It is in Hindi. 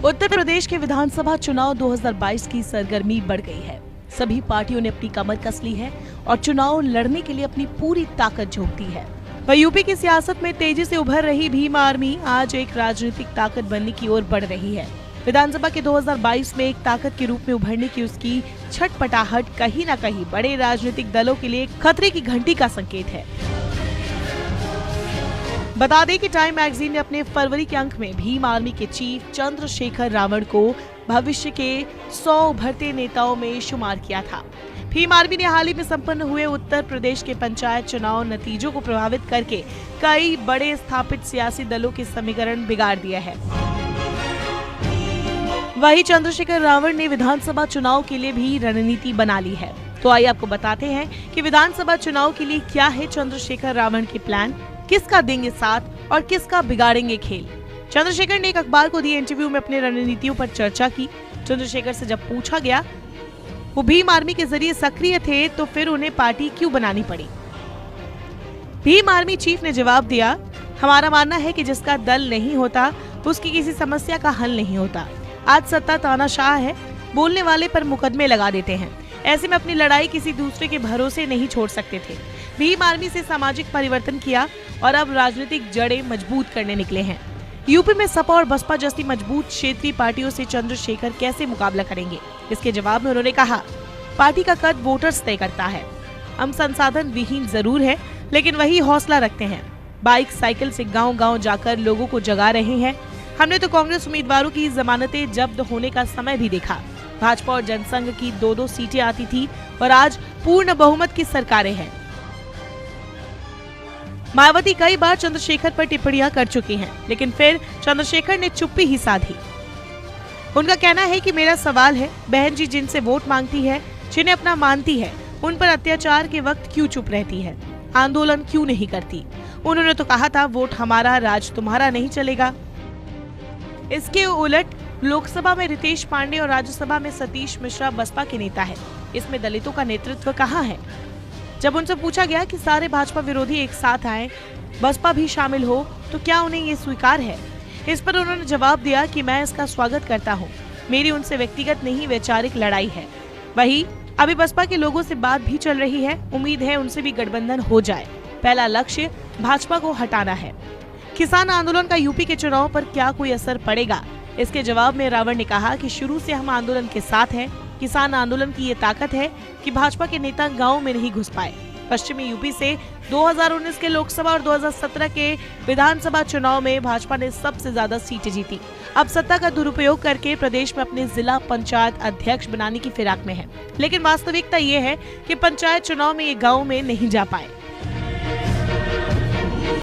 उत्तर प्रदेश के विधानसभा चुनाव 2022 की सरगर्मी बढ़ गई है। सभी पार्टियों ने अपनी कमर कस ली है और चुनाव लड़ने के लिए अपनी पूरी ताकत झोंक दी है। वह यूपी की सियासत में तेजी से उभर रही भीम आर्मी आज एक राजनीतिक ताकत बनने की ओर बढ़ रही है। विधानसभा के 2022 में एक ताकत के रूप में उभरने की उसकी छटपटाहट कहीं न कहीं बड़े राजनीतिक दलों के लिए खतरे की घंटी का संकेत है। बता दें कि टाइम मैगजीन ने अपने फरवरी के अंक में भीम आर्मी के चीफ चंद्रशेखर रावण को भविष्य के 100 उभरते नेताओं में शुमार किया था। भीम आर्मी ने हाल ही में संपन्न हुए उत्तर प्रदेश के पंचायत चुनाव नतीजों को प्रभावित करके कई बड़े स्थापित सियासी दलों के समीकरण बिगाड़ दिया है। वहीं चंद्रशेखर रावण ने विधानसभा चुनाव के लिए भी रणनीति बना ली है। तो आइए आपको बताते हैं कि विधानसभा चुनाव के लिए क्या है चंद्रशेखर रावण के प्लान, किसका देंगे साथ और किसका बिगाड़ेंगे खेल। चंद्रशेखर ने एक अखबार को दिए इंटरव्यू में अपने रणनीतियों पर चर्चा की। चंद्रशेखर से जब पूछा गया वो भीम आर्मी के जरिए सक्रिय थे तो फिर उन्हें पार्टी क्यों बनानी पड़ी। भीम आर्मी चीफ ने जवाब दिया, हमारा मानना है कि जिसका दल नहीं होता उसकी किसी समस्या का हल नहीं होता। आज सत्ता तानाशाह है, बोलने वाले पर मुकदमे लगा देते हैं। ऐसे में अपनी लड़ाई किसी दूसरे के भरोसे नहीं छोड़ सकते थे। भीम आर्मी से सामाजिक परिवर्तन किया और अब राजनीतिक जड़ें मजबूत करने निकले हैं। यूपी में सपा और बसपा जैसी मजबूत क्षेत्रीय पार्टियों से चंद्रशेखर कैसे मुकाबला करेंगे। इसके जवाब में उन्होंने कहा, पार्टी का कद वोटर्स तय करता है। हम संसाधन विहीन जरूर है लेकिन वही हौसला रखते हैं। बाइक साइकिल से गांव-गांव जाकर लोगों को जगा रहे हैं। हमने तो कांग्रेस उम्मीदवारों की जमानतें जब्त होने का समय भी देखा। भाजपा और जनसंघ की 2-2 सीटें आती थी और आज पूर्ण बहुमत की सरकारें हैं। मायावती कई बार चंद्रशेखर पर टिप्पणियां कर चुकी हैं, लेकिन फिर चंद्रशेखर ने चुप्पी ही साधी। उनका कहना है कि मेरा सवाल है, बहन जी जिनसे वोट मांगती है, जिन्हें अपना मानती है, उन पर अत्याचार के वक्त क्यों चुप रहती है, आंदोलन क्यों नहीं करती। उन्होंने तो कहा था वोट हमारा, राज तुम्हारा नहीं चलेगा। इसके उलट लोकसभा में रितेश पांडे और राज्यसभा में सतीश मिश्रा बसपा के नेता है। इसमें दलितों का नेतृत्व कहाँ है। जब उनसे पूछा गया कि सारे भाजपा विरोधी एक साथ आए, बसपा भी शामिल हो, तो क्या उन्हें ये स्वीकार है। इस पर उन्होंने जवाब दिया कि मैं इसका स्वागत करता हूँ। मेरी उनसे व्यक्तिगत नहीं वैचारिक लड़ाई है। वहीं अभी बसपा के लोगों से बात भी चल रही है। उम्मीद है उनसे भी गठबंधन हो जाए। पहला लक्ष्य भाजपा को हटाना है। किसान आंदोलन का यूपी के चुनाव पर क्या कोई असर पड़ेगा। इसके जवाब में रावण ने कहा कि शुरू से हम आंदोलन के साथ हैं। किसान आंदोलन की ये ताकत है कि भाजपा के नेता गांव में नहीं घुस पाए। पश्चिमी यूपी से 2019 के लोकसभा और 2017 के विधानसभा चुनाव में भाजपा ने सबसे ज्यादा सीटें जीती। अब सत्ता का दुरुपयोग करके प्रदेश में अपने जिला पंचायत अध्यक्ष बनाने की फिराक में है, लेकिन वास्तविकता ये है कि पंचायत चुनाव में ये गाँव में नहीं जा पाए।